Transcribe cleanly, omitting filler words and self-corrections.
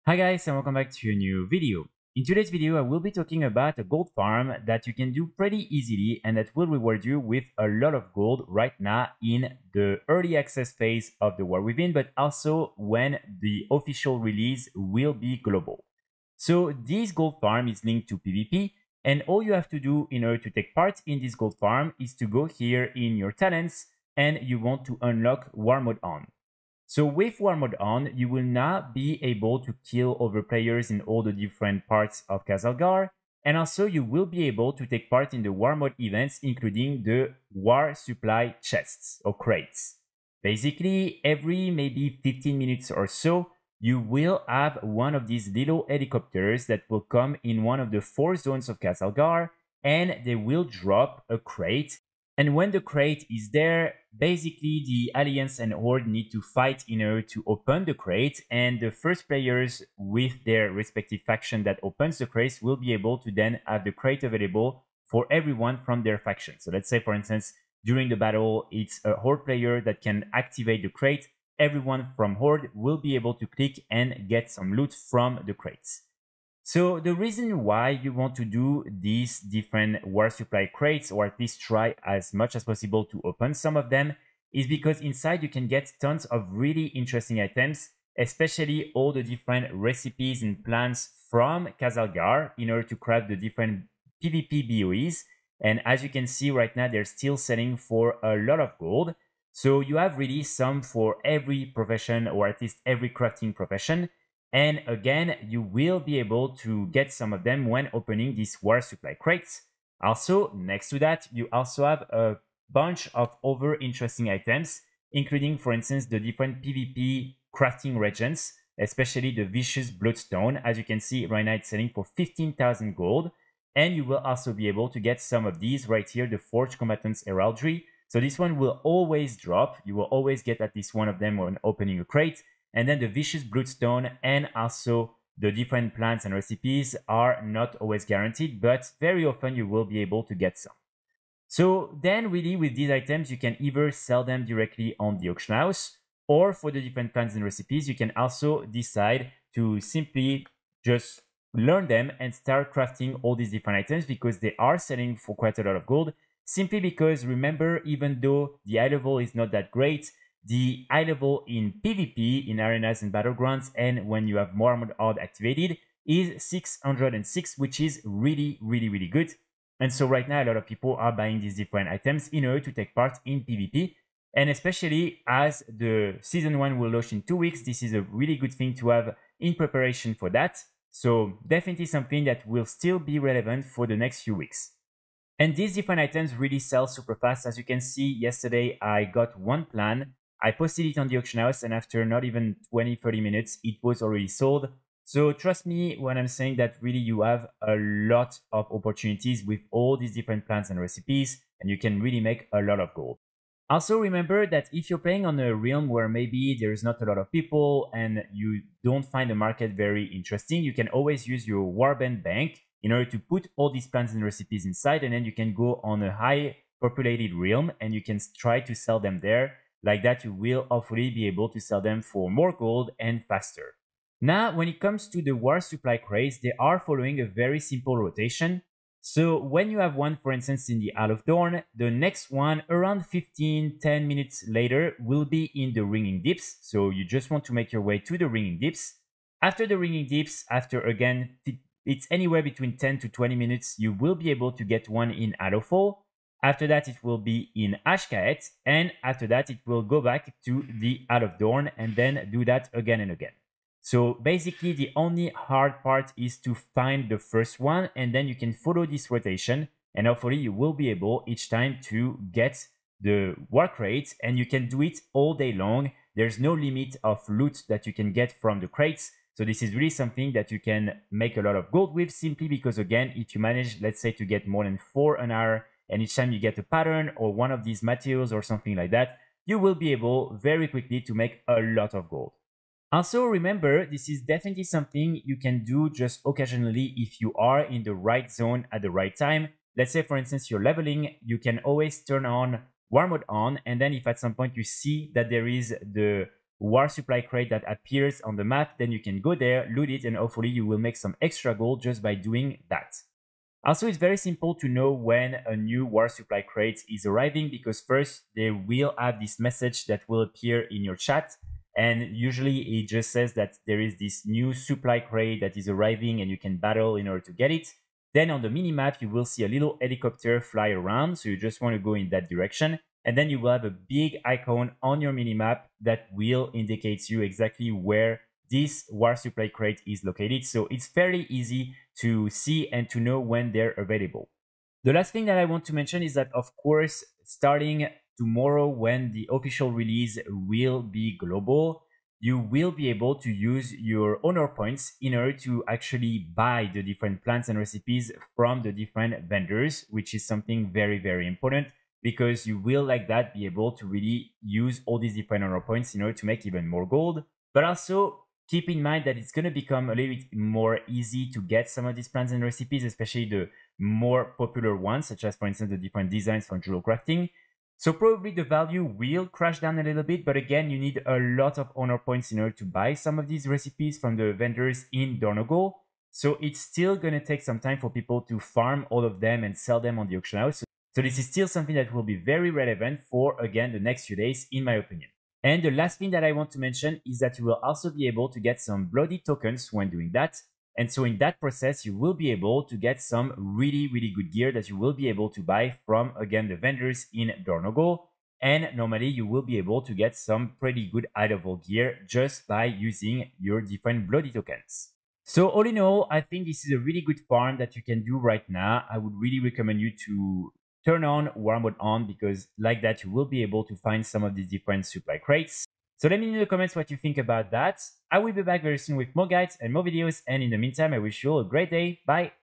Hi guys and welcome back to a new video. In today's video I will be talking about a gold farm that you can do pretty easily and that will reward you with a lot of gold right now in the early access phase of the war within, but also when the official release will be global. So this gold farm is linked to PvP, and all you have to do in order to take part in this gold farm is to go here in your talents and you want to unlock war mode on. So with war mode on, you will now be able to kill other players in all the different parts of Kazalgar, and also you will be able to take part in the war mode events, including the war supply chests or crates. Basically, every maybe 15 minutes or so, you will have one of these little helicopters that will come in one of the 4 zones of Kazalgar, and they will drop a crate. And when the crate is there, basically the Alliance and Horde need to fight in order to open the crate, and the first players with their respective faction that opens the crate will be able to then have the crate available for everyone from their faction. So let's say, for instance, during the battle, it's a Horde player that can activate the crate. Everyone from Horde will be able to click and get some loot from the crates. So the reason why you want to do these different war supply crates, or at least try as much as possible to open some of them, is because inside you can get tons of really interesting items, especially all the different recipes and plans from Kazalgar in order to craft the different PvP BOEs. And as you can see right now, they're still selling for a lot of gold. So you have really some for every profession, or at least every crafting profession. And again, you will be able to get some of them when opening these war supply crates. Also, next to that, you also have a bunch of other interesting items, including, for instance, the different PvP crafting regents, especially the Vicious Bloodstone. As you can see, right now it's selling for 15,000 gold. And you will also be able to get some of these right here, the Forged Combatant's Heraldry. So this one will always drop. You will always get at least one of them when opening a crate. And then the Vicious Bloodstone and also the different plants and recipes are not always guaranteed, but very often you will be able to get some. So then really with these items, you can either sell them directly on the auction house, or for the different plants and recipes, you can also decide to simply just learn them and start crafting all these different items, because they are selling for quite a lot of gold. Simply because, remember, even though the high level is not that great, the high level in PvP, in arenas and battlegrounds, and when you have War Mode Horde activated, is 606, which is really, really, really good. And so right now, a lot of people are buying these different items in order to take part in PvP. And especially as the Season 1 will launch in 2 weeks, this is a really good thing to have in preparation for that. So definitely something that will still be relevant for the next few weeks. And these different items really sell super fast. As you can see, yesterday I got one plan. I posted it on the auction house, and after not even 20-30 minutes, it was already sold. So trust me when I'm saying that really you have a lot of opportunities with all these different plants and recipes, and you can really make a lot of gold. Also remember that if you're playing on a realm where maybe there's not a lot of people and you don't find the market very interesting, you can always use your Warband bank in order to put all these plants and recipes inside, and then you can go on a high populated realm and you can try to sell them there. Like that, you will hopefully be able to sell them for more gold and faster. Now, when it comes to the war supply crates, they are following a very simple rotation. So when you have one, for instance, in the Isle of Dawn, the next one around 15-10 minutes later will be in the Ringing Deeps. So you just want to make your way to the Ringing Deeps. After the Ringing Deeps, after again, it's anywhere between 10 to 20 minutes, you will be able to get one in Allowfall. After that, it will be in Ashkaet, and after that, it will go back to the Isle of Dawn and then do that again and again. So basically, the only hard part is to find the first one, and then you can follow this rotation, and hopefully you will be able each time to get the war crates, and you can do it all day long. There's no limit of loot that you can get from the crates. So this is really something that you can make a lot of gold with, simply because, again, if you manage, let's say, to get more than 4 an hour, and each time you get a pattern or one of these materials or something like that, you will be able very quickly to make a lot of gold. Also remember, this is definitely something you can do just occasionally if you are in the right zone at the right time. Let's say, for instance, you're leveling, you can always turn on War Mode on, and then if at some point you see that there is the war supply crate that appears on the map, then you can go there, loot it, and hopefully you will make some extra gold just by doing that. Also, it's very simple to know when a new war supply crate is arriving, because first they will have this message that will appear in your chat, and usually it just says that there is this new supply crate that is arriving and you can battle in order to get it. Then on the minimap, you will see a little helicopter fly around, so you just want to go in that direction. And then you will have a big icon on your minimap that will indicate to you exactly where this war supply crate is located. So it's fairly easy to see and to know when they're available. The last thing that I want to mention is that, of course, starting tomorrow, when the official release will be global, you will be able to use your honor points in order to actually buy the different plants and recipes from the different vendors, which is something very, very important, because you will like that be able to really use all these different honor points in order to make even more gold. But also keep in mind that it's going to become a little bit more easy to get some of these plants and recipes, especially the more popular ones, such as, for instance, the different designs from jewel crafting. So probably the value will crash down a little bit, but again, you need a lot of honor points in order to buy some of these recipes from the vendors in Dornogal. So it's still going to take some time for people to farm all of them and sell them on the auction house. So this is still something that will be very relevant for, again, the next few days, in my opinion. And the last thing that I want to mention is that you will also be able to get some bloody tokens when doing that. And so in that process, you will be able to get some really, really good gear that you will be able to buy from, again, the vendors in Dornogal. And normally you will be able to get some pretty good high-level gear just by using your different bloody tokens. So all in all, I think this is a really good farm that you can do right now. I would really recommend you to turn on war mode on, because like that you will be able to find some of these different supply crates. So let me know in the comments what you think about that. I will be back very soon with more guides and more videos, and in the meantime I wish you all a great day. Bye!